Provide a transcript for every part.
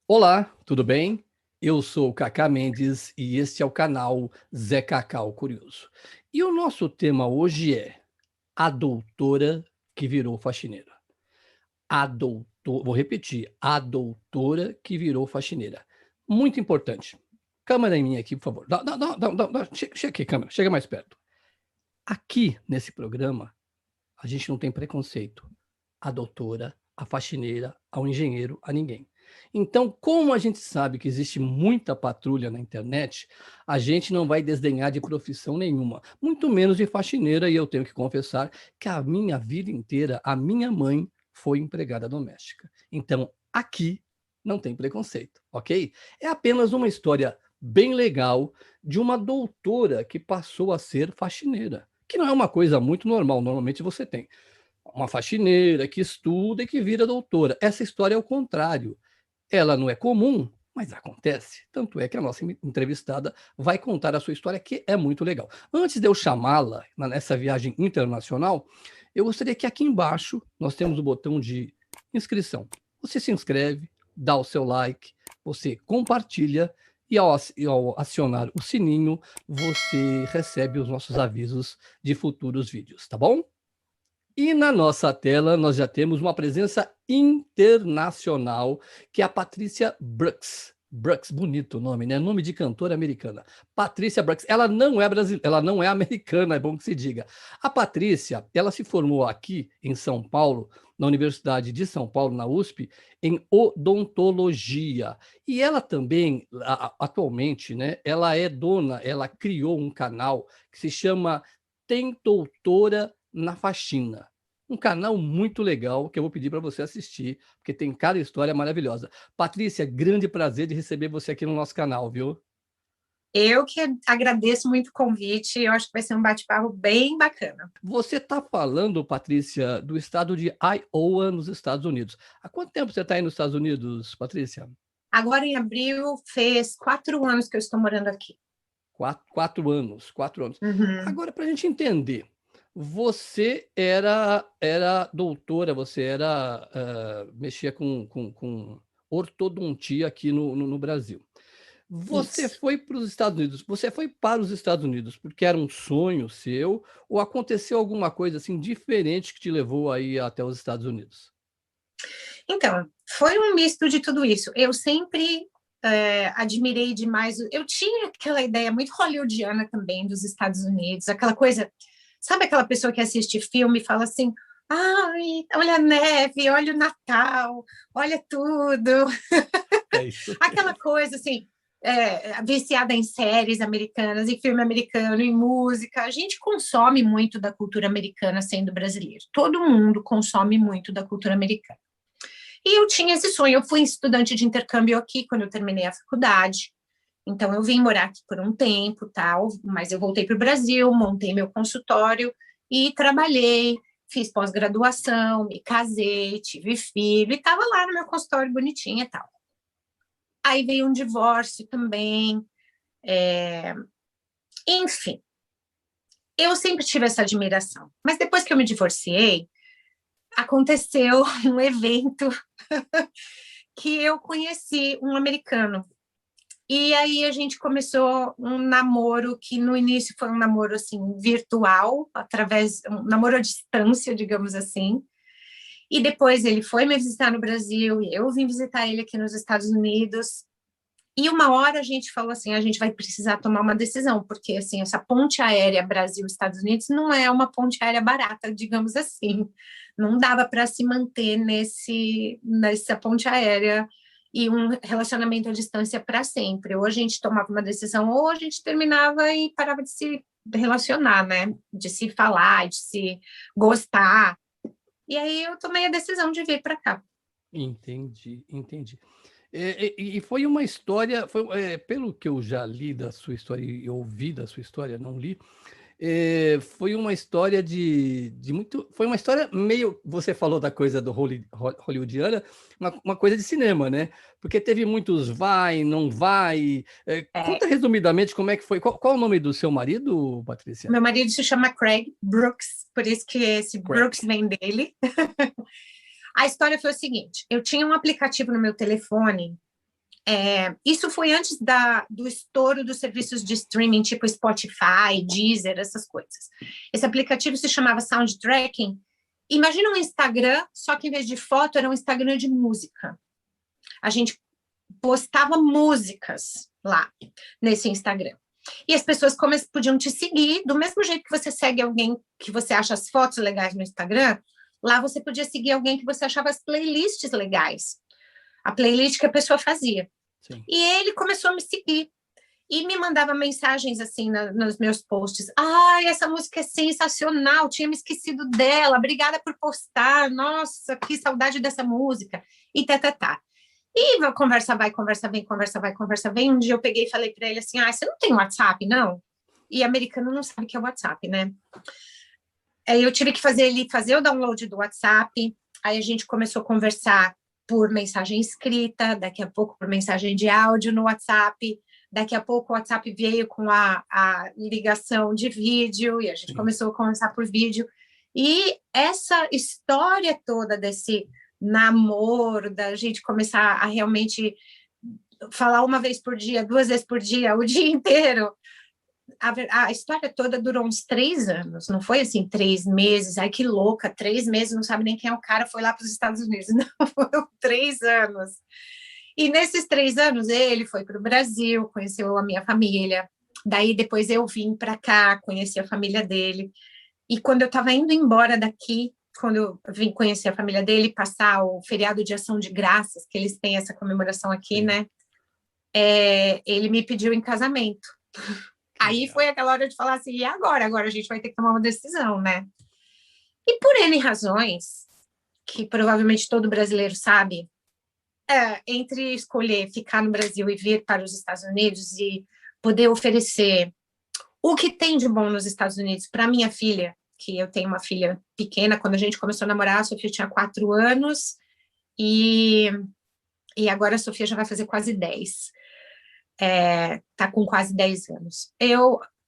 Olá, tudo bem? Eu sou o Cacá Mendes e este é o canal Zé Cacau Curioso. E o nosso tema hoje é a doutora que virou faxineira. Vou repetir, a doutora que virou faxineira. Muito importante. Câmera em mim aqui, por favor. Chega aqui, câmera, chega mais perto. Aqui nesse programa, a gente não tem preconceito. A doutora, a faxineira, ao engenheiro, a ninguém. Então, como a gente sabe que existe muita patrulha na internet, a gente não vai desdenhar de profissão nenhuma, muito menos de faxineira, e eu tenho que confessar que a minha vida inteira, a minha mãe foi empregada doméstica. Então, aqui não tem preconceito, ok? É apenas uma história bem legal de uma doutora que passou a ser faxineira, que não é uma coisa muito normal, normalmente você tem uma faxineira que estuda e que vira doutora. Essa história é o contrário. Ela não é comum, mas acontece. Tanto é que a nossa entrevistada vai contar a sua história, que é muito legal. Antes de eu chamá-la nessa viagem internacional, eu gostaria que aqui embaixo nós temos o botão de inscrição. Você se inscreve, dá o seu like, você compartilha e ao acionar o sininho, você recebe os nossos avisos de futuros vídeos, tá bom? E na nossa tela nós já temos uma presença internacional, que é a Patrícia Brooks. Brooks, bonito o nome, né? Nome de cantora americana. Patrícia Brooks. Ela não é brasileira, ela não é americana, é bom que se diga. A Patrícia, ela se formou aqui em São Paulo, na Universidade de São Paulo, na USP, em odontologia. E ela também, atualmente, né, ela criou um canal que se chama Tem Doutora na Faxina. Um canal muito legal que eu vou pedir para você assistir, porque tem cada história maravilhosa. Patrícia, grande prazer de receber você aqui no nosso canal, viu? Eu que agradeço muito o convite, eu acho que vai ser um bate-papo bem bacana. Você está falando, Patrícia, do estado de Iowa, nos Estados Unidos. Há quanto tempo você está aí nos Estados Unidos, Patrícia? Agora, em abril, fez 4 anos que eu estou morando aqui. 4 anos, 4 anos. Uhum. Agora, para a gente entender, você era doutora, você mexia com ortodontia aqui no Brasil. Você Isso. foi para os Estados Unidos. Você foi para os Estados Unidos porque era um sonho seu ou aconteceu alguma coisa assim diferente que te levou aí até os Estados Unidos? Então, foi um misto de tudo isso. Eu sempre admirei demais. Eu tinha aquela ideia muito hollywoodiana também dos Estados Unidos, aquela coisa. Sabe aquela pessoa que assiste filme e fala assim: ai, olha a neve, olha o Natal, olha tudo. É isso. Aquela coisa assim, viciada em séries americanas, em filme americano, em música. A gente consome muito da cultura americana sendo brasileiro. Todo mundo consome muito da cultura americana. E eu tinha esse sonho. Eu fui estudante de intercâmbio aqui quando eu terminei a faculdade. Então eu vim morar aqui por um tempo, tal, mas eu voltei para o Brasil, montei meu consultório e trabalhei, fiz pós-graduação, me casei, tive filho e estava lá no meu consultório bonitinha e tal. Aí veio um divórcio também, enfim, eu sempre tive essa admiração. Mas depois que eu me divorciei, aconteceu um evento que eu conheci um americano. E aí a gente começou um namoro que no início foi um namoro assim virtual, através um namoro à distância, digamos assim. E depois ele foi me visitar no Brasil e eu vim visitar ele aqui nos Estados Unidos. E uma hora a gente falou assim, a gente vai precisar tomar uma decisão, porque assim, essa ponte aérea Brasil-Estados Unidos não é uma ponte aérea barata, digamos assim. Não dava para se manter nessa ponte aérea e um relacionamento à distância para sempre. Ou a gente tomava uma decisão, ou a gente terminava e parava de se relacionar, né? De se falar, de se gostar. E aí eu tomei a decisão de vir para cá. Entendi, entendi. E foi uma história, pelo que eu já li da sua história e ouvi da sua história, não li, foi uma história de muito. Foi uma história meio. Você falou da coisa do hollywoodiana, uma coisa de cinema, né? Porque teve muitos vai, não vai. É, Conta resumidamente como é que foi. Qual o nome do seu marido, Patrícia? meu marido se chama Craig Brooks, por isso que esse Brooks Craig. vem dele. A história foi o seguinte: eu tinha um aplicativo no meu telefone Isso foi antes do estouro dos serviços de streaming, tipo Spotify, Deezer, essas coisas. Esse aplicativo se chamava Soundtracking. Imagina um Instagram, só que em vez de foto, era um Instagram de música. A gente postava músicas lá, nesse Instagram. E as pessoas podiam te seguir, do mesmo jeito que você segue alguém que você acha as fotos legais no Instagram, lá você podia seguir alguém que você achava as playlists legais. A playlist que a pessoa fazia. Sim. E ele começou a me seguir. E me mandava mensagens assim nos meus posts. Ai, essa música é sensacional, tinha me esquecido dela, obrigada por postar, nossa, que saudade dessa música. E tá. E a conversa vai, conversa vem, conversa vai, conversa vem. Um dia eu peguei e falei para ele assim, você não tem WhatsApp, não? E americano não sabe o que é WhatsApp, né? Aí eu tive que fazer o download do WhatsApp, aí a gente começou a conversar por mensagem escrita, daqui a pouco por mensagem de áudio no WhatsApp, daqui a pouco o WhatsApp veio com a ligação de vídeo, e a gente começou a conversar por vídeo. E essa história toda desse namoro, da gente começar a realmente falar uma vez por dia, 2 vezes por dia, o dia inteiro, a história toda durou uns 3 anos, não foi assim 3 meses, ai que louca, 3 meses, não sabe nem quem é o cara, foi lá para os Estados Unidos, não, foram 3 anos. E nesses 3 anos ele foi para o Brasil, conheceu a minha família, daí depois eu vim para cá, conheci a família dele, e quando eu estava indo embora daqui, quando eu vim conhecer a família dele, passar o feriado de Ação de Graças, que eles têm essa comemoração aqui, né, ele me pediu em casamento. Aí foi aquela hora de falar assim, e agora? Agora a gente vai ter que tomar uma decisão, né? E por N razões, que provavelmente todo brasileiro sabe, entre escolher ficar no Brasil e vir para os Estados Unidos e poder oferecer o que tem de bom nos Estados Unidos para minha filha, que eu tenho uma filha pequena, quando a gente começou a namorar, a Sofia tinha 4 anos, e agora a Sofia já vai fazer quase 10. Tá com quase 10 anos.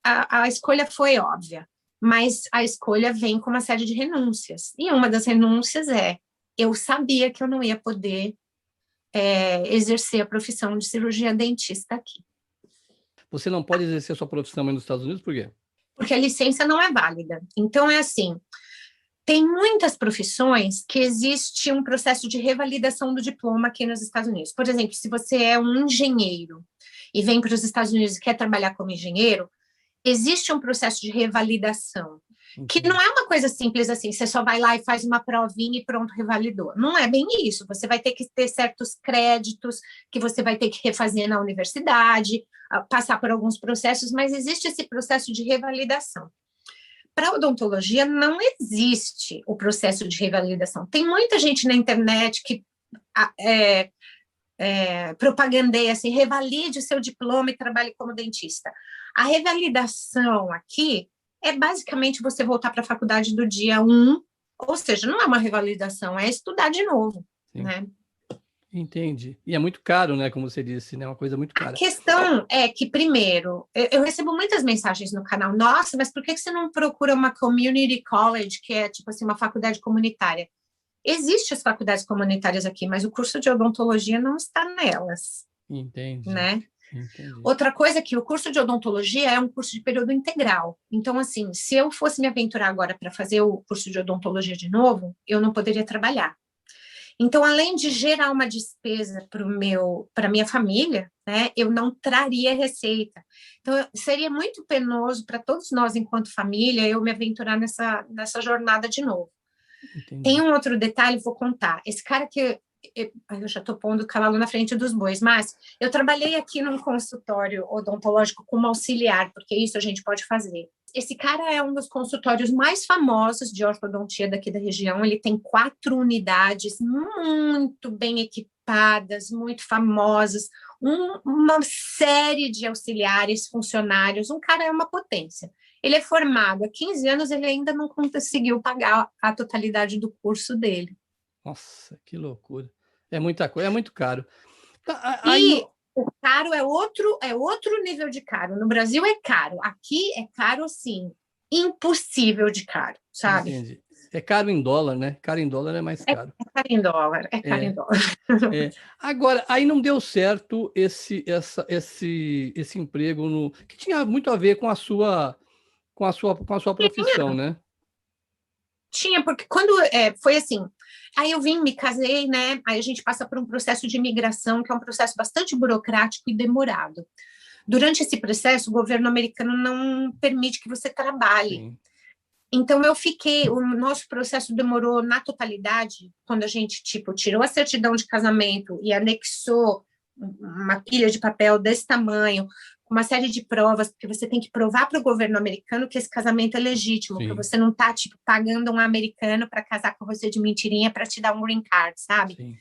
A escolha foi óbvia, mas a escolha vem com uma série de renúncias. E uma das renúncias eu sabia que eu não ia poder exercer a profissão de cirurgia dentista aqui. Você não pode exercer a sua profissão nos Estados Unidos, por quê? Porque a licença não é válida. Então, é assim, tem muitas profissões que existe um processo de revalidação do diploma aqui nos Estados Unidos. Por exemplo, se você é um engenheiro e vem para os Estados Unidos e quer trabalhar como engenheiro, existe um processo de revalidação, que não é uma coisa simples assim, você só vai lá e faz uma provinha e pronto, revalidou. Não é bem isso, você vai ter que ter certos créditos que você vai ter que refazer na universidade, passar por alguns processos, mas existe esse processo de revalidação. Para a odontologia, não existe o processo de revalidação. Tem muita gente na internet que propagandeia assim, revalide o seu diploma e trabalhe como dentista. A revalidação aqui é basicamente você voltar para a faculdade do dia 1, ou seja, não é uma revalidação, é estudar de novo, né? Entendi. E é muito caro, né? Como você disse, né? Uma coisa muito cara. A questão é que, primeiro, eu recebo muitas mensagens no canal, nossa, mas por que você não procura uma community college, que é tipo assim, uma faculdade comunitária? Existem as faculdades comunitárias aqui, mas o curso de odontologia não está nelas. Entendi. Né? Entendi. Outra coisa é que o curso de odontologia é um curso de período integral. Então, assim, se eu fosse me aventurar agora para fazer o curso de odontologia de novo, eu não poderia trabalhar. Então, além de gerar uma despesa para a minha família, né, eu não traria receita. Então, seria muito penoso para todos nós, enquanto família, eu me aventurar nessa jornada de novo. Entendi. Tem um outro detalhe, vou contar. Esse cara que eu já estou pondo o cavalo na frente dos bois, mas eu trabalhei aqui num consultório odontológico como auxiliar, porque isso a gente pode fazer. Esse cara é um dos consultórios mais famosos de ortodontia daqui da região. Ele tem 4 unidades muito bem equipadas, muito famosas, uma série de auxiliares, funcionários. Um cara é uma potência. Ele é formado há 15 anos, ele ainda não conseguiu pagar a totalidade do curso dele. Nossa, que loucura. É muita coisa, é muito caro. E o caro é outro nível de caro. No Brasil é caro. Aqui é caro, assim, impossível de caro, sabe? Entendi. É caro em dólar, né? Caro em dólar é mais caro. É caro em dólar, é caro em dólar. Agora, aí não deu certo esse emprego que tinha muito a ver com a sua profissão, né? Tinha, porque quando foi assim, aí eu vim, me casei, né? Aí a gente passa por um processo de imigração, que é um processo bastante burocrático e demorado. Durante esse processo, o governo americano não permite que você trabalhe. Sim. Então eu fiquei, o nosso processo demorou na totalidade, quando a gente tipo tirou a certidão de casamento e anexou uma pilha de papel desse tamanho, uma série de provas, porque você tem que provar para o governo americano que esse casamento é legítimo, que Sim. você não está tipo pagando um americano para casar com você de mentirinha para te dar um green card, sabe? Sim.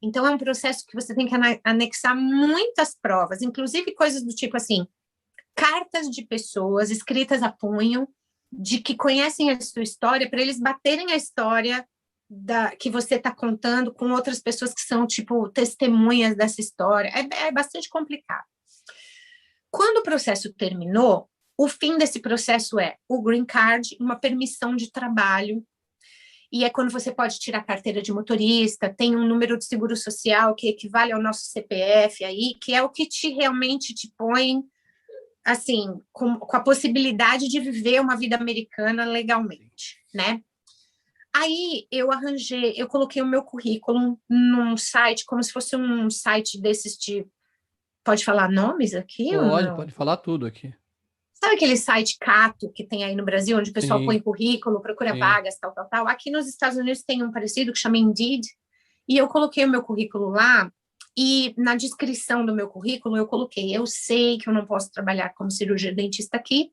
Então é um processo que você tem que anexar muitas provas, inclusive coisas do tipo assim, cartas de pessoas escritas a punho de que conhecem a sua história, para eles baterem a história que você está contando com outras pessoas que são, tipo, testemunhas dessa história. É bastante complicado. Quando o processo terminou, o fim desse processo é o green card, uma permissão de trabalho, e é quando você pode tirar a carteira de motorista, tem um número de seguro social que equivale ao nosso CPF aí, que é o que realmente te põe assim, com a possibilidade de viver uma vida americana legalmente, né? Aí eu coloquei o meu currículo num site, como se fosse um site desses de, pode falar nomes aqui ou não? Pode falar tudo aqui. Sabe aquele site Cato que tem aí no Brasil, onde o pessoal põe currículo, procura vagas, tal, tal, tal? Aqui nos Estados Unidos tem um parecido que chama Indeed, e eu coloquei o meu currículo lá, e na descrição do meu currículo eu coloquei, eu sei que eu não posso trabalhar como cirurgia dentista aqui,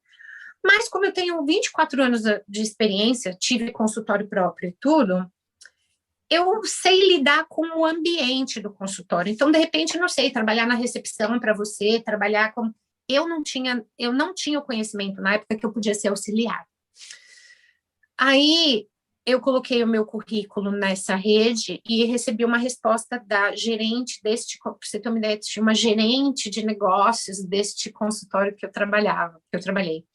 mas como eu tenho 24 anos de experiência, tive consultório próprio e tudo, eu sei lidar com o ambiente do consultório. Então, de repente, não sei, trabalhar na recepção para você, trabalhar com... Eu não tinha o conhecimento na época que eu podia ser auxiliar. Aí, eu coloquei o meu currículo nessa rede e recebi uma resposta da gerente para você ter uma ideia, uma gerente de negócios deste consultório que eu trabalhei.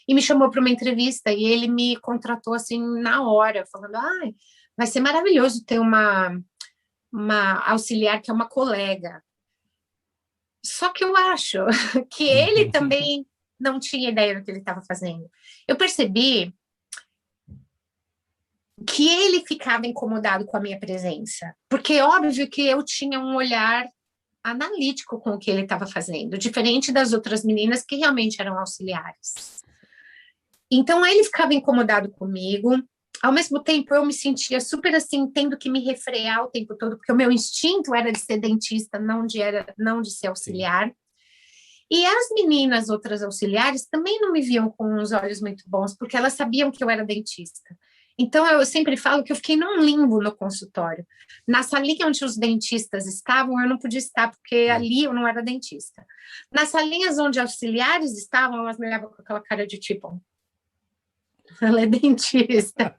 E me chamou para uma entrevista e ele me contratou assim na hora, falando: vai ser maravilhoso ter uma auxiliar que é uma colega. Só que eu acho que ele também não tinha ideia do que ele estava fazendo. Eu percebi que ele ficava incomodado com a minha presença, porque é óbvio que eu tinha um olhar analítico com o que ele estava fazendo, diferente das outras meninas que realmente eram auxiliares. Então, ele ficava incomodado comigo. Ao mesmo tempo, eu me sentia super assim, tendo que me refrear o tempo todo, porque o meu instinto era de ser dentista, não de ser auxiliar. Sim. E as meninas, outras auxiliares, também não me viam com uns olhos muito bons, porque elas sabiam que eu era dentista. Então, eu sempre falo que eu fiquei num limbo no consultório. Na salinha onde os dentistas estavam, eu não podia estar, porque ali eu não era dentista. Nas salinhas onde auxiliares estavam, elas me olhavam com aquela cara de tipo... Ela é dentista.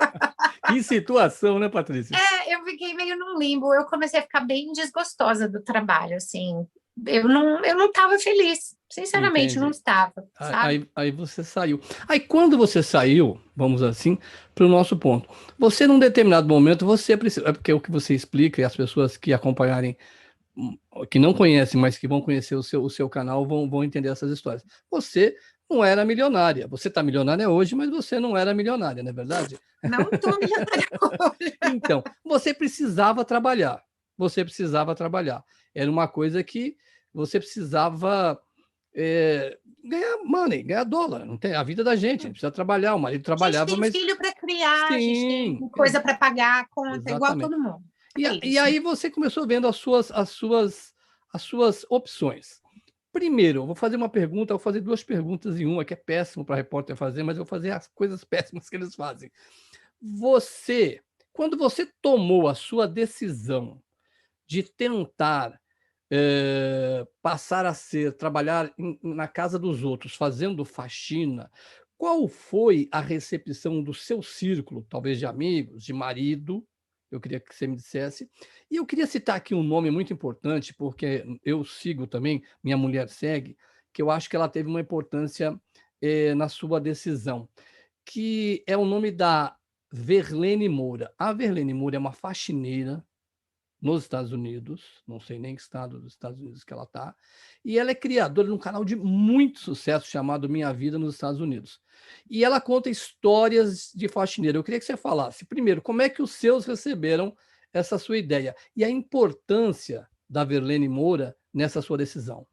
Que situação, né, Patrícia? Eu fiquei meio num limbo. Eu comecei a ficar bem desgostosa do trabalho, assim. Eu não estava feliz. Sinceramente, não estava, sabe? Aí você saiu. Aí quando você saiu, vamos assim, para o nosso ponto, você num determinado momento, você precisa, é porque é o que você explica e as pessoas que acompanharem, que não conhecem, mas que vão conhecer o seu canal, vão entender essas histórias. Você não era milionária. Você está milionária hoje, mas você não era milionária, não é verdade? Não estou milionária hoje. Então, você precisava trabalhar. Você precisava trabalhar. Era uma coisa que você precisava ganhar money, ganhar dólar. Não tem a vida da gente precisa trabalhar. O marido trabalhava, mas... A gente tem filho para criar, a gente tem coisa para pagar a conta, exatamente. Igual todo mundo. E aí você começou vendo as suas opções. Primeiro, eu vou fazer uma pergunta, eu vou fazer duas perguntas em uma, que é péssimo para repórter fazer, mas eu vou fazer as coisas péssimas que eles fazem. Quando você tomou a sua decisão de tentar passar a trabalhar na casa dos outros, fazendo faxina, qual foi a recepção do seu círculo, talvez de amigos, de marido? Eu queria que você me dissesse. E eu queria citar aqui um nome muito importante, porque eu sigo também, minha mulher segue, que eu acho que ela teve uma importância na sua decisão, que é o nome da Verlene Moura. A Verlene Moura é uma faxineira nos Estados Unidos, não sei nem que estado dos Estados Unidos que ela está, e ela é criadora de um canal de muito sucesso chamado Minha Vida nos Estados Unidos. E ela conta histórias de faxineira. Eu queria que você falasse, primeiro, como é que os seus receberam essa sua ideia e a importância da Verlene Moura nessa sua decisão.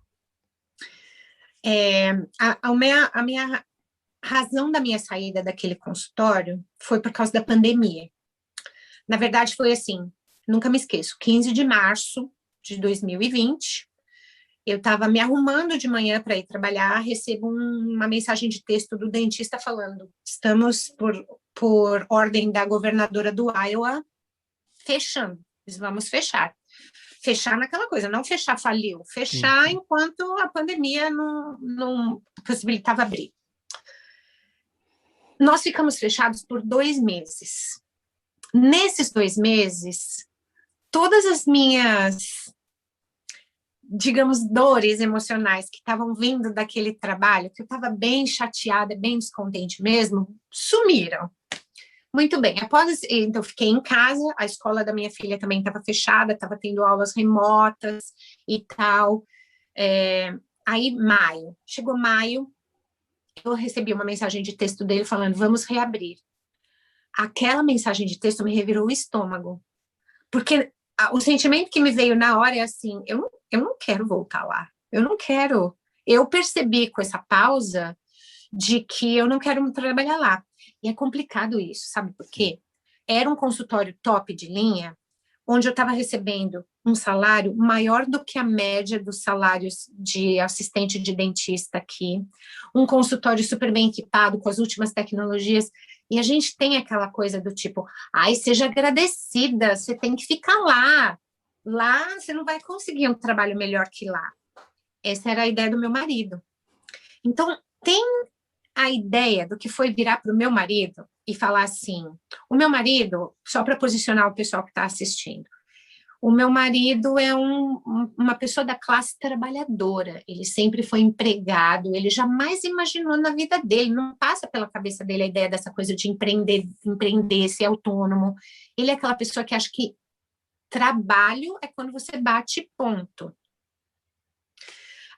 A minha razão da minha saída daquele consultório foi por causa da pandemia. Na verdade, foi assim, nunca me esqueço, 15 de março de 2020, eu estava me arrumando de manhã para ir trabalhar, recebo uma mensagem de texto do dentista falando: estamos, por ordem da governadora do Iowa, fechando, vamos fechar. Fechar naquela coisa, não fechar faliu, fechar enquanto a pandemia não possibilitava abrir. Nós ficamos fechados por 2 meses. Nesses 2 meses, todas as minhas, digamos, dores emocionais que estavam vindo daquele trabalho, que eu estava bem chateada, bem descontente mesmo, sumiram. Muito bem, então fiquei em casa, a escola da minha filha também estava fechada, estava tendo aulas remotas e tal. Aí, chegou maio, eu recebi uma mensagem de texto dele falando: vamos reabrir. Aquela mensagem de texto me revirou o estômago, porque o sentimento que me veio na hora é assim: eu não quero voltar lá, eu não quero. Eu percebi com essa pausa de que eu não quero trabalhar lá. E é complicado isso, sabe por quê? Era um consultório top de linha, onde eu estava recebendo um salário maior do que a média dos salários de assistente de dentista aqui, um consultório super bem equipado, com as últimas tecnologias, e a gente tem aquela coisa do tipo: ai, seja agradecida, você tem que ficar lá. Lá você não vai conseguir um trabalho melhor que lá. Essa era a ideia do meu marido. Então, tem a ideia do que foi virar para o meu marido e falar assim: o meu marido, só para posicionar o pessoal que está assistindo, o meu marido é uma pessoa da classe trabalhadora, ele sempre foi empregado, ele jamais imaginou na vida dele, não passa pela cabeça dele a ideia dessa coisa de empreender, ser autônomo. Ele é aquela pessoa que acha que trabalho é quando você bate ponto.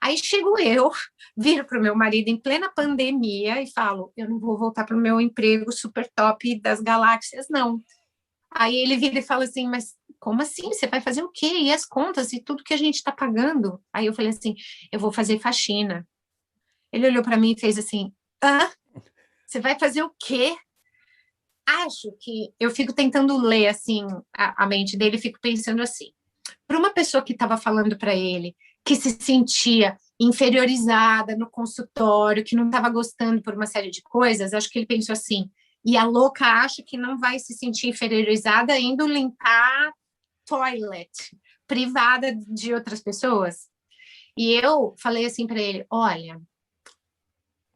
Aí chego eu, viro para o meu marido em plena pandemia e falo: eu não vou voltar para o meu emprego super top das galáxias, não. Aí ele vira e fala assim: mas como assim? Você vai fazer o quê? E as contas e tudo que a gente está pagando? Aí eu falei assim: eu vou fazer faxina. Ele olhou para mim e fez assim: hã? Você vai fazer o quê? Acho que eu fico tentando ler assim a mente dele, fico pensando assim: para uma pessoa que estava falando para ele que se sentia inferiorizada no consultório, que não estava gostando por uma série de coisas, acho que ele pensou assim: e a louca acha que não vai se sentir inferiorizada indo limpar toilet privada de outras pessoas? E eu falei assim para ele: olha,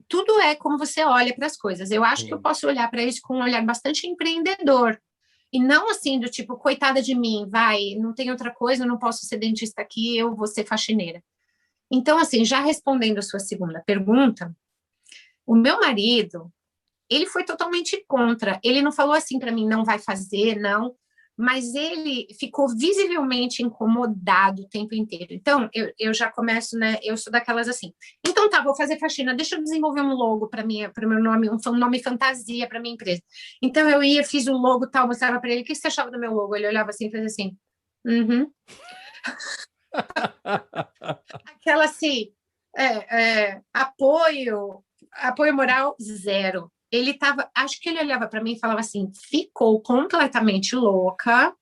tudo é como você olha para as coisas. Eu acho que eu posso olhar para isso com um olhar bastante empreendedor. E não assim do tipo: coitada de mim, vai, não tem outra coisa, eu não posso ser dentista aqui, eu vou ser faxineira. Então, assim, já respondendo a sua segunda pergunta, o meu marido, ele foi totalmente contra. Ele não falou assim para mim: não vai fazer, não. Mas ele ficou visivelmente incomodado o tempo inteiro. Então, eu já começo, né? Eu sou daquelas assim: então tá, vou fazer faxina, deixa eu desenvolver um logo para o meu nome, um nome fantasia para minha empresa. Então, eu ia, fiz o logo, tal, mostrava para ele: o que você achava do meu logo? Ele olhava assim e fazia assim: uhum. Aquela assim, apoio moral, zero. Ele estava, acho que ele olhava para mim e falava assim: ficou completamente louca,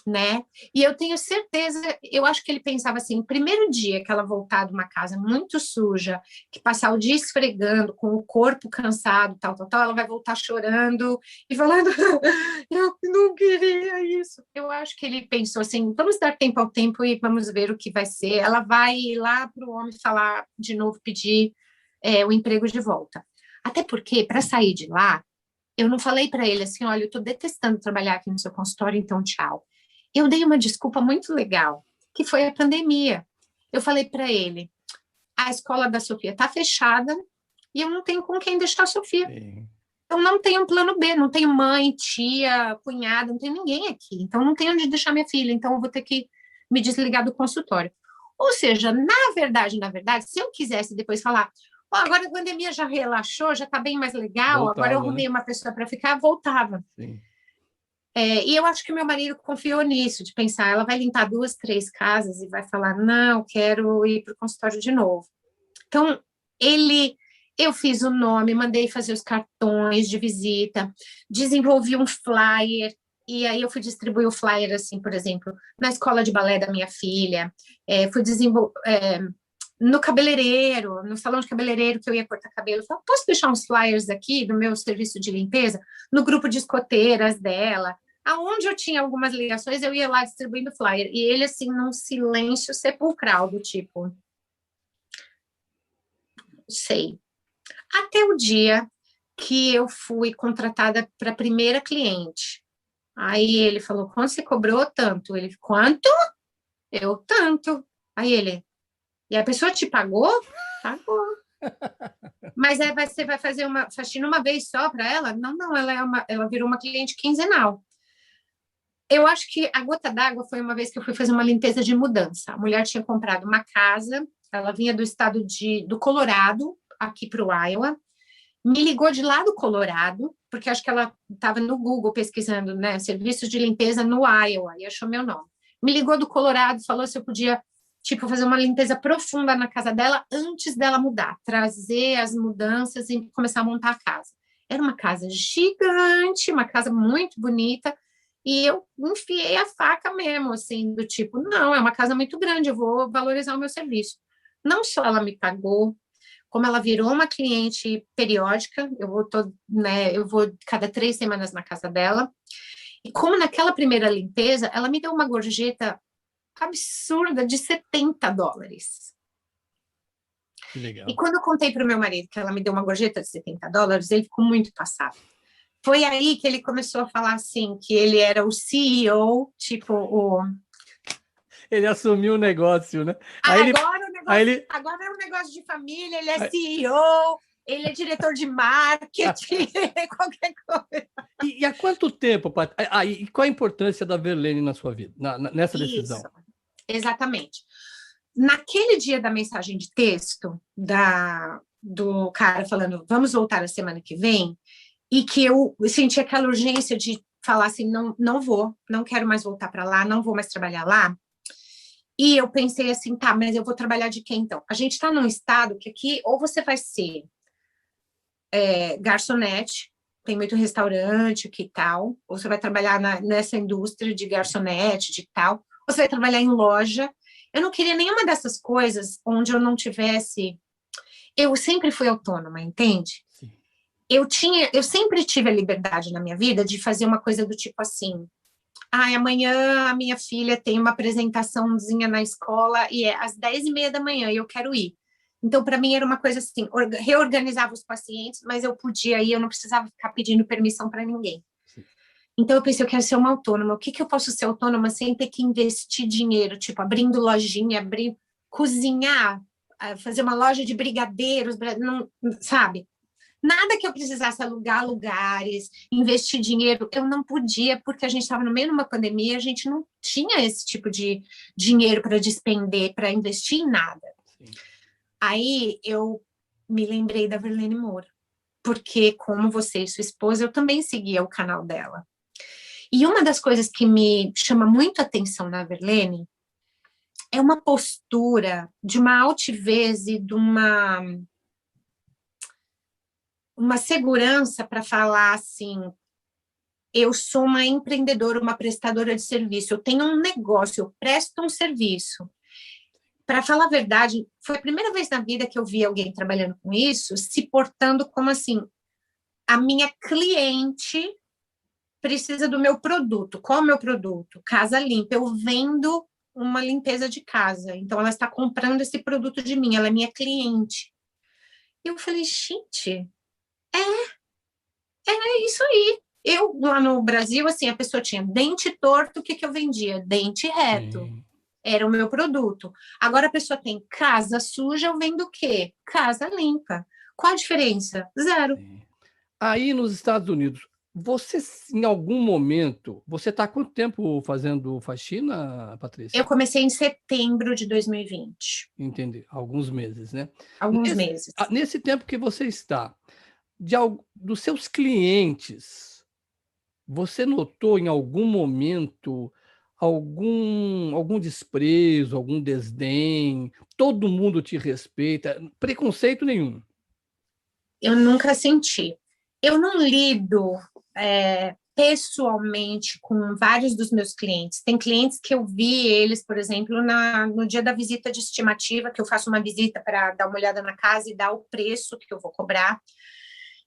né? E eu tenho certeza, eu acho que ele pensava assim: primeiro dia que ela voltar de uma casa muito suja, que passar o dia esfregando, com o corpo cansado, tal, ela vai voltar chorando e falando: eu não queria isso. Eu acho que ele pensou assim: vamos dar tempo ao tempo e vamos ver o que vai ser. Ela vai ir lá para o homem falar de novo, pedir o emprego de volta. Até porque, para sair de lá, eu não falei para ele assim: olha, eu estou detestando trabalhar aqui no seu consultório, então tchau. Eu dei uma desculpa muito legal, que foi a pandemia. Eu falei para ele: a escola da Sofia está fechada e eu não tenho com quem deixar a Sofia. Sim. Então, não tenho um plano B, não tenho mãe, tia, cunhada, não tenho ninguém aqui. Então, não tenho onde deixar minha filha. Então, eu vou ter que me desligar do consultório. Ou seja, na verdade, se eu quisesse depois falar, oh, agora a pandemia já relaxou, já está bem mais legal, agora eu Voltava, arrumei né? uma pessoa para ficar, voltava. Sim. E eu acho que meu marido confiou nisso, de pensar, ela vai limpar 2, 3 casas e vai falar, não, quero ir para o consultório de novo. Então, eu fiz o nome, mandei fazer os cartões de visita, desenvolvi um flyer, e aí eu fui distribuir o flyer, assim, por exemplo, na escola de balé da minha filha, fui no cabeleireiro, no salão de cabeleireiro que eu ia cortar cabelo, eu falei, posso deixar uns flyers aqui do meu serviço de limpeza? No grupo de escoteiras dela, aonde eu tinha algumas ligações, eu ia lá distribuindo flyer, e ele, assim, num silêncio sepulcral, do tipo, sei. Até o dia que eu fui contratada para a primeira cliente. Aí ele falou, quanto você cobrou? Tanto. Ele, quanto? Eu, tanto. Aí ele, e a pessoa te pagou? Pagou. Mas aí você vai fazer uma faxina uma vez só para ela? Não, não, ela virou uma cliente quinzenal. Eu acho que a gota d'água foi uma vez que eu fui fazer uma limpeza de mudança. A mulher tinha comprado uma casa, ela vinha do estado do Colorado, aqui para o Iowa, me ligou de lá do Colorado, porque acho que ela estava no Google pesquisando, né, serviços de limpeza no Iowa, e achou meu nome. Me ligou do Colorado, falou se eu podia, tipo, fazer uma limpeza profunda na casa dela antes dela mudar, trazer as mudanças e começar a montar a casa. Era uma casa gigante, uma casa muito bonita, e eu enfiei a faca mesmo, assim, do tipo, não, é uma casa muito grande, eu vou valorizar o meu serviço. Não só ela me pagou, como ela virou uma cliente periódica, eu vou cada 3 semanas na casa dela, e como naquela primeira limpeza, ela me deu uma gorjeta absurda de $70. Que E legal. quando eu contei para o meu marido que ela me deu uma gorjeta de $70, ele ficou muito passado. Foi aí que ele começou a falar assim, que ele era o CEO, tipo o... Ele assumiu o negócio, né? Aí ele, Agora é um negócio de família, ele é aí- CEO, ele é diretor de marketing, qualquer coisa. e há quanto tempo, Pat... e qual a importância da Verlene na sua vida, nessa Isso, decisão? exatamente. Naquele dia da mensagem de texto do cara falando, vamos voltar a semana que vem, e que eu senti aquela urgência de falar assim, não, não vou, não quero mais voltar para lá, não vou mais trabalhar lá. E eu pensei assim, tá, mas eu vou trabalhar de quê então? A gente está num estado que aqui, ou você vai ser garçonete, tem muito restaurante aqui e tal, ou você vai trabalhar nessa indústria de garçonete, de tal, ou você vai trabalhar em loja. Eu não queria nenhuma dessas coisas onde eu não tivesse... Eu sempre fui autônoma, entende? Sim. Eu sempre tive a liberdade na minha vida de fazer uma coisa do tipo assim, amanhã a minha filha tem uma apresentaçãozinha na escola e é às 10:30 da manhã e eu quero ir. Então, para mim, era uma coisa assim, reorganizava os pacientes, mas eu podia ir, eu não precisava ficar pedindo permissão para ninguém. Sim. Então, eu pensei, eu quero ser uma autônoma. O que eu posso ser autônoma sem ter que investir dinheiro? Tipo, abrindo lojinha, cozinhar, fazer uma loja de brigadeiros, não, sabe? Nada que eu precisasse alugar lugares, investir dinheiro, eu não podia, porque a gente estava no meio de uma pandemia, a gente não tinha esse tipo de dinheiro para despender, para investir em nada. Sim. Aí eu me lembrei da Verlene Moura, porque como você e sua esposa, eu também seguia o canal dela. E uma das coisas que me chama muito a atenção na Verlene é uma postura de uma altivez e de uma segurança para falar assim, eu sou uma empreendedora, uma prestadora de serviço, eu tenho um negócio, eu presto um serviço. Para falar a verdade, foi a primeira vez na vida que eu vi alguém trabalhando com isso, se portando como assim, a minha cliente precisa do meu produto. Qual é o meu produto? Casa limpa. Eu vendo uma limpeza de casa. Então, ela está comprando esse produto de mim, ela é minha cliente. E eu falei, gente, é isso aí. Eu, lá no Brasil, assim, a pessoa tinha dente torto, o que eu vendia? Dente reto. Sim. Era o meu produto. Agora a pessoa tem casa suja, eu vendo o quê? Casa limpa. Qual a diferença? Zero. Sim. Aí nos Estados Unidos, você, em algum momento, você está há quanto tempo fazendo faxina, Eu Patrícia? comecei em setembro de 2020, Entendi, alguns meses, né? alguns meses. Nesse tempo que você está, dos seus clientes, você notou em algum momento algum desprezo, algum desdém? Todo mundo te respeita, preconceito nenhum. Eu nunca senti. Eu não lido pessoalmente com vários dos meus clientes. Tem clientes que eu vi eles, por exemplo, no dia da visita de estimativa, que eu faço uma visita para dar uma olhada na casa e dar o preço que eu vou cobrar.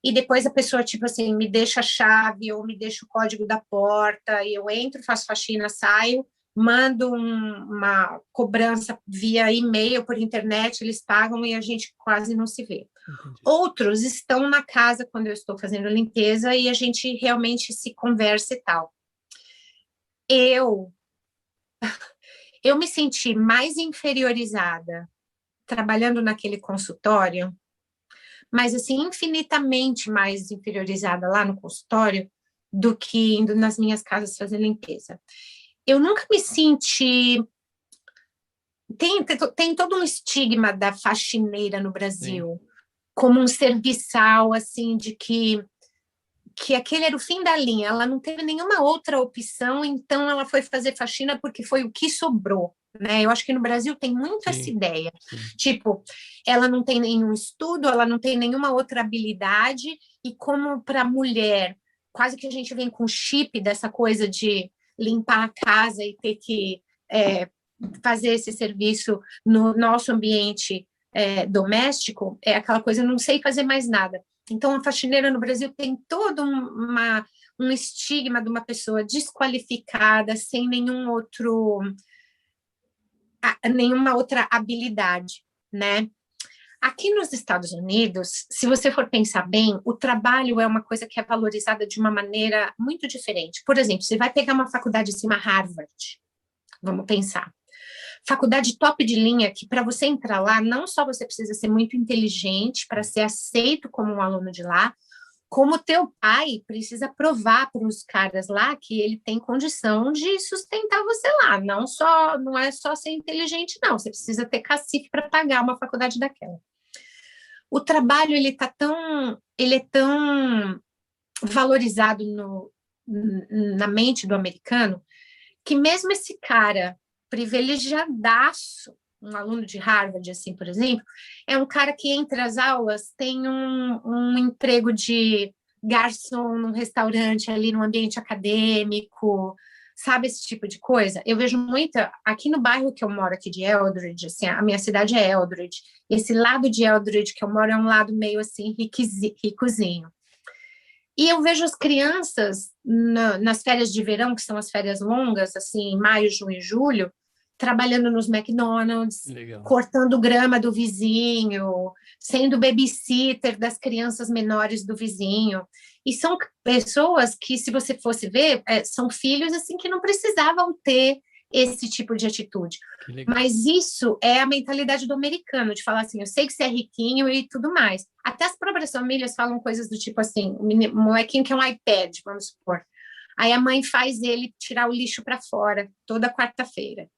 E depois a pessoa, tipo assim, me deixa a chave ou me deixa o código da porta, e eu entro, faço faxina, saio, mando uma cobrança via e-mail, por internet, eles pagam e a gente quase não se vê. Entendi. Outros estão na casa quando eu estou fazendo limpeza e a gente realmente se conversa e tal. Eu, eu me senti mais inferiorizada trabalhando naquele consultório, mas assim, infinitamente mais inferiorizada lá no consultório do que indo nas minhas casas fazer limpeza. Eu nunca me senti. Tem todo um estigma da faxineira no Sim. Brasil, como um serviçal, assim, de que aquele era o fim da linha, ela não teve nenhuma outra opção, então ela foi fazer faxina porque foi o que sobrou, né? Eu acho que no Brasil tem muito essa Sim, ideia, sim. tipo, ela não tem nenhum estudo, ela não tem nenhuma outra habilidade, e como para mulher, quase que a gente vem com chip dessa coisa de limpar a casa e ter que fazer esse serviço no nosso ambiente doméstico, é aquela coisa, eu não sei fazer mais nada. Então, a faxineira no Brasil tem todo um estigma de uma pessoa desqualificada, sem nenhuma outra habilidade, né? Aqui nos Estados Unidos, se você for pensar bem, o trabalho é uma coisa que é valorizada de uma maneira muito diferente. Por exemplo, você vai pegar uma faculdade assim, uma Harvard, vamos pensar. Faculdade top de linha, que para você entrar lá, não só você precisa ser muito inteligente para ser aceito como um aluno de lá, como teu pai precisa provar para os caras lá que ele tem condição de sustentar você lá. Não é só ser inteligente, não. Você precisa ter cacife para pagar uma faculdade daquela. O trabalho ele é tão valorizado na mente do americano que mesmo esse cara privilegiadaço, um aluno de Harvard, assim, por exemplo, é um cara que entre as aulas tem um emprego de garçom num restaurante ali no ambiente acadêmico, sabe, esse tipo de coisa? Eu vejo muita, aqui no bairro que eu moro, aqui de Eldridge, assim, a minha cidade é Eldridge, esse lado de Eldridge que eu moro é um lado meio assim, ricozinho. E eu vejo as crianças nas férias de verão, que são as férias longas, assim, em maio, junho e julho, trabalhando nos McDonald's, Legal. cortando grama do vizinho, sendo babysitter das crianças menores do vizinho. E são pessoas que, se você fosse ver, são filhos assim que não precisavam ter esse tipo de atitude. Que legal. Mas isso é a mentalidade do americano, de falar assim, eu sei que você é riquinho e tudo mais. Até as próprias famílias falam coisas do tipo assim, o molequinho quer um iPad, vamos supor. Aí a mãe faz ele tirar o lixo para fora toda quarta-feira.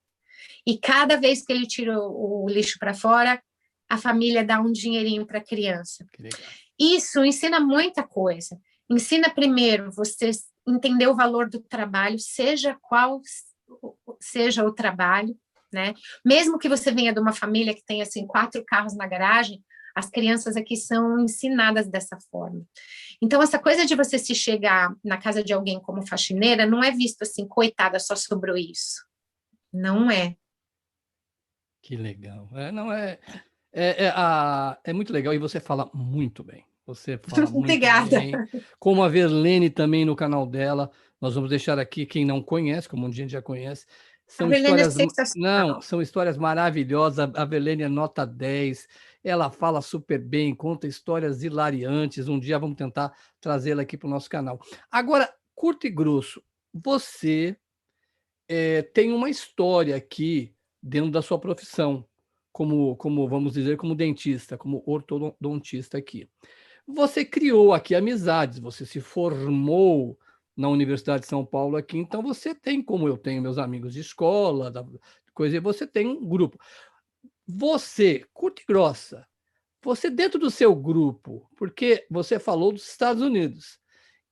E cada vez que ele tira o lixo para fora, a família dá um dinheirinho para a criança. Que legal. Isso ensina muita coisa. Ensina primeiro você entender o valor do trabalho, seja qual seja o trabalho, né? Mesmo que você venha de uma família que tenha assim 4 carros na garagem, as crianças aqui são ensinadas dessa forma. Então, essa coisa de você se chegar na casa de alguém como faxineira não é visto assim, coitada, só sobrou isso. Não é. Que legal. Não é muito legal e você fala muito bem. Você fala muito Obrigada. bem. Como a Verlene também no canal dela, nós vamos deixar aqui quem não conhece, como a gente já conhece. A São Helena é histórias, não, sensacional. são histórias maravilhosas. A Verlene é nota 10. Ela fala super bem, conta histórias hilariantes. Um dia vamos tentar trazê-la aqui para o nosso canal. Agora, curto e grosso, você tem uma história aqui dentro da sua profissão, como vamos dizer, como dentista, como ortodontista aqui. você criou aqui amizades, você se formou na Universidade de São Paulo aqui, então você tem, como eu tenho meus amigos de escola, coisa, e você tem um grupo. Você, curta e grossa, você dentro do seu grupo, porque você falou dos Estados Unidos,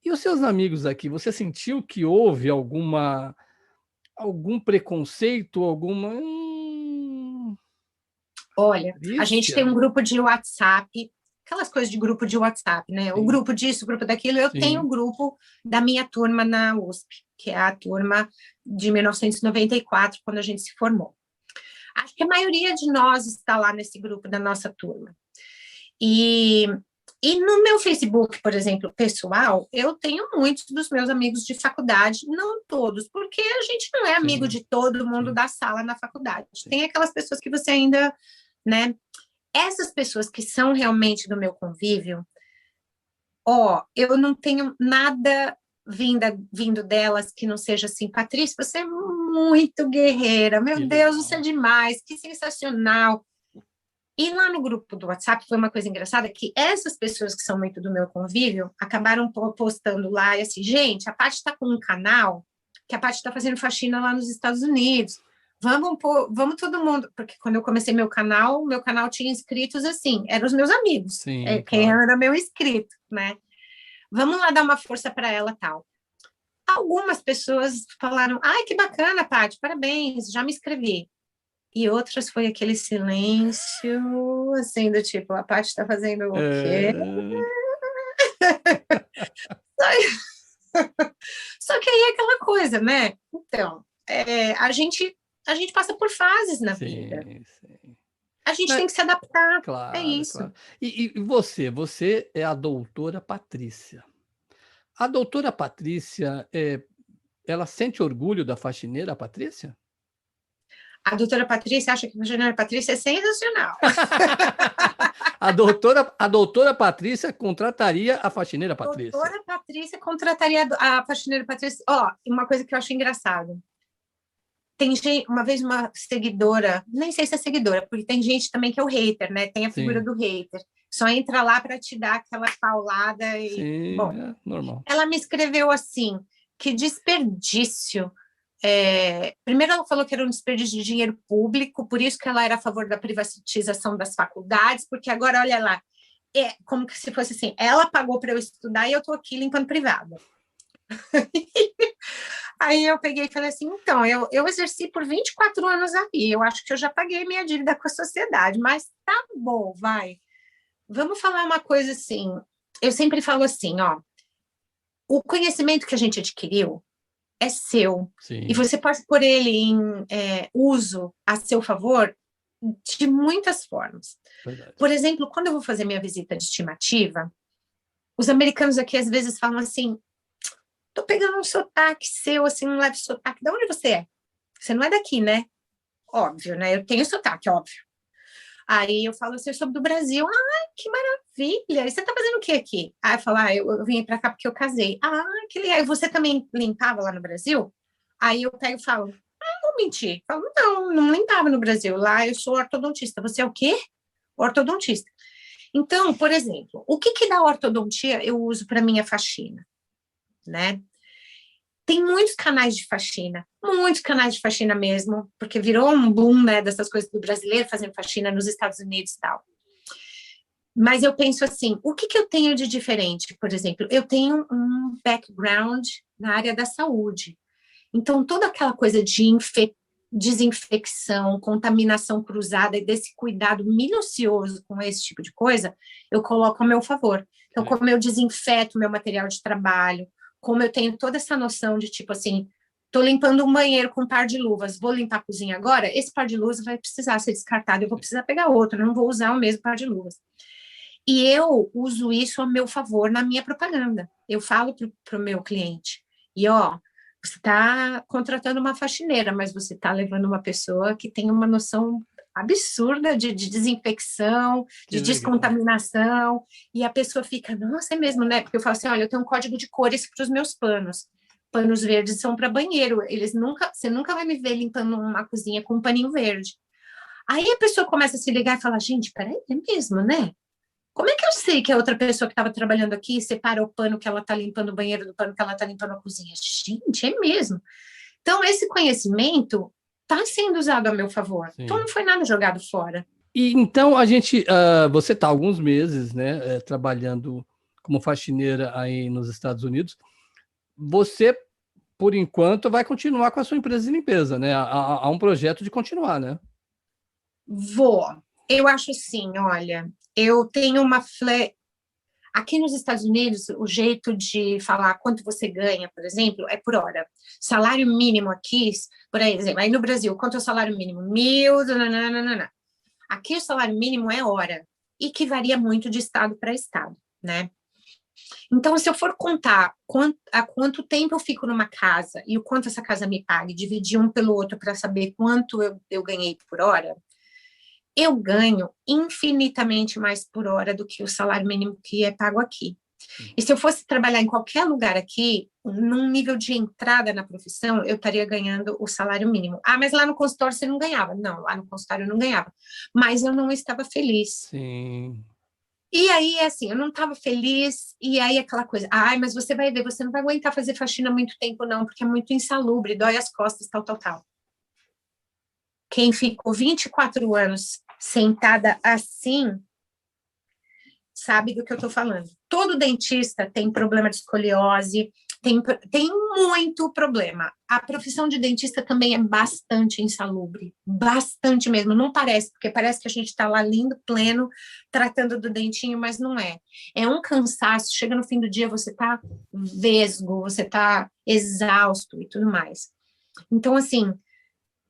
e os seus amigos aqui, você sentiu que houve algum preconceito, alguma Olha, a gente tem Trícia? um grupo de WhatsApp, aquelas coisas de grupo de WhatsApp, né? O Sim, grupo disso, o grupo daquilo. Eu tenho o sim, grupo da minha turma na USP, que é a turma de 1994, quando a gente se formou. Acho que a maioria de nós está lá nesse grupo da nossa turma. E no meu Facebook, por exemplo, pessoal, eu tenho muitos dos meus amigos de faculdade, não todos, porque a gente não é amigo sim, de todo mundo sim, da sala na faculdade. sim. Tem aquelas pessoas que você ainda, né? Essas pessoas que são realmente do meu convívio, eu não tenho nada vindo delas que não seja assim, Patrícia, você é muito guerreira, Que meu Deus, você é legal. demais, que sensacional. E lá no grupo do WhatsApp foi uma coisa engraçada que essas pessoas que são muito do meu convívio acabaram postando lá e assim, gente, a Paty está com um canal que a Paty está fazendo faxina lá nos Estados Unidos. Vamos todo mundo, porque quando eu comecei meu canal tinha inscritos assim, eram os meus amigos, Sim, quem claro. era meu inscrito, né? Vamos lá dar uma força para ela, tal. Algumas pessoas falaram, ai, que bacana, Paty, parabéns, já me inscrevi. E outras foi aquele silêncio, assim, do tipo, a Paty está fazendo o quê? É, Só que aí é aquela coisa, né? Então, a gente passa por fases na vida. sim, sim. A gente Né, tem que se adaptar. É claro, isso. claro. E você é a doutora Patrícia. A doutora Patrícia, ela sente orgulho da faxineira Patrícia? A doutora Patrícia acha que a engenheira Patrícia é sensacional. A doutora Patrícia contrataria a faxineira Patrícia. Doutora Patrícia contrataria a faxineira Patrícia. Uma coisa que eu acho engraçado. Tem gente, uma vez uma seguidora, nem sei se é seguidora, porque tem gente também que é o hater, né? Tem a figura Sim, do hater. Só entra lá para te dar aquela paulada e, sim, bom, é normal. ela me escreveu assim, que desperdício. Primeiro ela falou que era um desperdício de dinheiro público, por isso que ela era a favor da privatização das faculdades, porque agora, olha lá, é como se fosse assim, ela pagou para eu estudar e eu estou aqui limpando privada. Aí eu peguei e falei assim, então, eu exerci por 24 anos aí, eu acho que eu já paguei minha dívida com a sociedade, mas tá bom, vai. Vamos falar uma coisa assim, eu sempre falo assim, o conhecimento que a gente adquiriu é seu, e Sim, você pode pôr ele em uso a seu favor de muitas formas. verdade. Por exemplo, quando eu vou fazer minha visita de estimativa, os americanos aqui às vezes falam assim, tô pegando um sotaque seu, assim, um leve sotaque, de onde você é? Você não é daqui, né? Óbvio, né? Eu tenho sotaque, óbvio. Aí eu falo assim, eu sou do Brasil. Ah, que maravilha! E você tá fazendo o que aqui? Aí eu falo, eu vim pra cá porque eu casei. Ah, que legal. E você também limpava lá no Brasil? Aí eu pego e falo, vou mentir. Eu falo, não limpava no Brasil. Lá eu sou ortodontista. Você é o quê? Ortodontista. Então, por exemplo, o que da ortodontia eu uso para minha faxina, né? Tem muitos canais de faxina mesmo, porque virou um boom, né, dessas coisas do brasileiro fazendo faxina nos Estados Unidos e tal. Mas eu penso assim, o que eu tenho de diferente? Por exemplo, eu tenho um background na área da saúde. Então, toda aquela coisa de desinfecção, contaminação cruzada e desse cuidado minucioso com esse tipo de coisa, eu coloco a meu favor. Então, como eu desinfeto meu material de trabalho, como eu tenho toda essa noção de tipo assim, estou limpando um banheiro com um par de luvas, vou limpar a cozinha agora, esse par de luvas vai precisar ser descartado, eu vou precisar pegar outro, não vou usar o mesmo par de luvas. E eu uso isso a meu favor na minha propaganda. Eu falo para o meu cliente, você está contratando uma faxineira, mas você está levando uma pessoa que tem uma noção absurda de desinfecção, Que de legal. descontaminação, e a pessoa fica, nossa, é mesmo, né? Porque eu falo assim, olha, eu tenho um código de cores para os meus panos. Panos verdes são para banheiro, você nunca vai me ver limpando uma cozinha com um paninho verde. Aí a pessoa começa a se ligar e fala, gente, peraí, é mesmo, né? Como é que eu sei que a outra pessoa que estava trabalhando aqui separa o pano que ela está limpando o banheiro do pano que ela está limpando a cozinha? Gente, é mesmo. Então, esse conhecimento está sendo usado a meu favor. Sim. Então, não foi nada jogado fora. E então você está há alguns meses, né, trabalhando como faxineira aí nos Estados Unidos. Você, por enquanto, vai continuar com a sua empresa de limpeza, né? Há um projeto de continuar, né? Vou. Eu acho assim, olha, eu tenho uma aqui nos Estados Unidos, o jeito de falar quanto você ganha, por exemplo, é por hora. Salário mínimo aqui, por exemplo, aí no Brasil, quanto é o salário mínimo? 1.000, nananana. Aqui o salário mínimo é hora, e que varia muito de estado para estado, né? Então, se eu for contar há quanto tempo eu fico numa casa e o quanto essa casa me paga, e dividir um pelo outro para saber quanto eu ganhei por hora, eu ganho infinitamente mais por hora do que o salário mínimo que é pago aqui. E se eu fosse trabalhar em qualquer lugar aqui, num nível de entrada na profissão, eu estaria ganhando o salário mínimo. Ah, mas lá no consultório você não ganhava. Não, lá no consultório eu não ganhava. Mas eu não estava feliz. Sim. E aí, assim, eu não estava feliz, e aí aquela coisa, ai, mas você vai ver, você não vai aguentar fazer faxina muito tempo, não, porque é muito insalubre, dói as costas, tal, tal, tal. Quem ficou 24 anos sentada assim, sabe do que eu estou falando. Todo dentista tem problema de escoliose, tem muito problema. A profissão de dentista também é bastante insalubre, bastante mesmo. Não parece, porque parece que a gente está lá lindo, pleno, tratando do dentinho, mas não é. É um cansaço, chega no fim do dia, você está vesgo, você está exausto e tudo mais. Então, assim,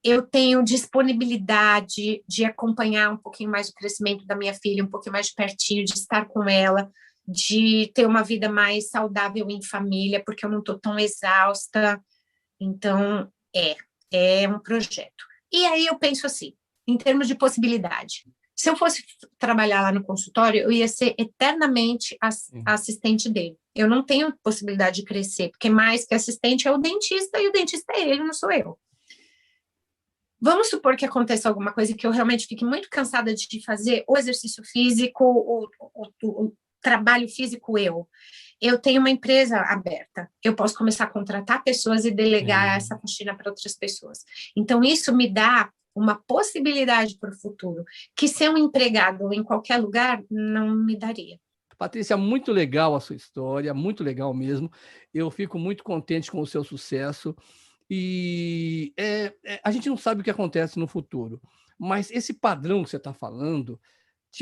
eu tenho disponibilidade de acompanhar um pouquinho mais o crescimento da minha filha, um pouquinho mais de pertinho, de estar com ela, de ter uma vida mais saudável em família, porque eu não estou tão exausta. Então, é um projeto. E aí eu penso assim, em termos de possibilidade, se eu fosse trabalhar lá no consultório, eu ia ser eternamente assistente dele. Eu não tenho possibilidade de crescer, porque mais que assistente é o dentista, e o dentista é ele, não sou eu. Vamos supor que aconteça alguma coisa que eu realmente fique muito cansada de fazer o exercício físico, o trabalho físico eu tenho uma empresa aberta, eu posso começar a contratar pessoas e delegar essa faxina para outras pessoas. Então, isso me dá uma possibilidade para o futuro, que ser um empregado em qualquer lugar não me daria. Patrícia, muito legal a sua história, muito legal mesmo. Eu fico muito contente com o seu sucesso. E a gente não sabe o que acontece no futuro, mas esse padrão que você está falando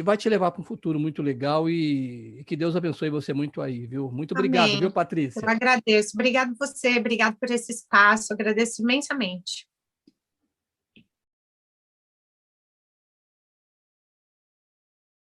vai te levar para um futuro muito legal e que Deus abençoe você muito aí, viu? Muito obrigado, viu, Amém. Eu Patrícia? agradeço. Obrigado você, obrigado por esse espaço, agradeço imensamente.